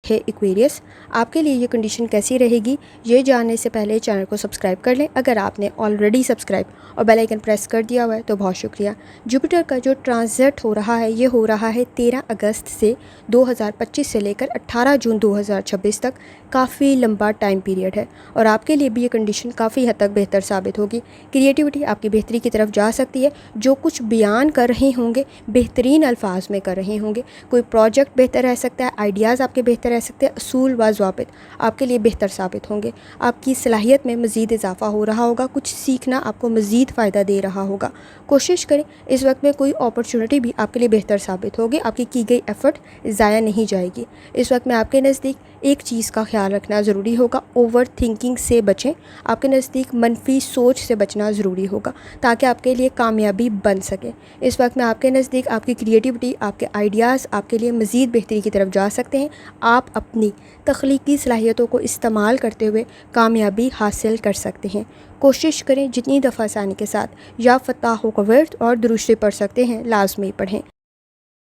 ہے ایکویریس، آپ کے لیے یہ کنڈیشن کیسی رہے گی یہ جاننے سے پہلے چینل کو سبسکرائب کر لیں۔ اگر آپ نے آلریڈی سبسکرائب اور بیل آئیکن پریس کر دیا ہوا ہے تو بہت شکریہ۔ جوپیٹر کا جو ٹرانزٹ ہو رہا ہے یہ ہو رہا ہے 13 اگست سے 2025 سے لے کر 18 جون 2026 تک، کافی لمبا ٹائم پیریڈ ہے اور آپ کے لیے بھی یہ کنڈیشن کافی حد تک بہتر ثابت ہوگی۔ کریٹیوٹی آپ کی بہتری کی طرف جا سکتی ہے، جو کچھ بیان کر رہے ہوں گے بہترین الفاظ میں کر رہے ہوں گے، کوئی پروجیکٹ بہتر رہ سکتا ہے، آئیڈیاز آپ کے بہتر رہ سکتے ہیں، اصول و ضوابط آپ کے لیے بہتر ثابت ہوں گے، آپ کی صلاحیت میں مزید اضافہ ہو رہا ہوگا، کچھ سیکھنا آپ کو مزید فائدہ دے رہا ہوگا۔ کوشش کریں اس وقت میں کوئی اپرچونٹی بھی آپ کے لیے بہتر ثابت ہوگی، آپ کی گئی ایفرٹ ضائع نہیں جائے گی۔ اس وقت میں آپ کے نزدیک ایک چیز کا خیال رکھنا ضروری ہوگا، اوور تھنکنگ سے بچیں، آپ کے نزدیک منفی سوچ سے بچنا ضروری ہوگا تاکہ آپ کے لیے کامیابی بن سکے۔ اس وقت میں آپ کے نزدیک آپ کی کریٹیوٹی، آپ کے آئیڈیاز آپ کے لیے مزید بہتری کی طرف جا سکتے ہیں، آپ اپنی تخلیقی صلاحیتوں کو استعمال کرتے ہوئے کامیابی حاصل کر سکتے ہیں۔ کوشش کریں جتنی دفعہ آسانی کے ساتھ یا فتح و ورد اور درود شریف پڑھ سکتے ہیں لازمی پڑھیں۔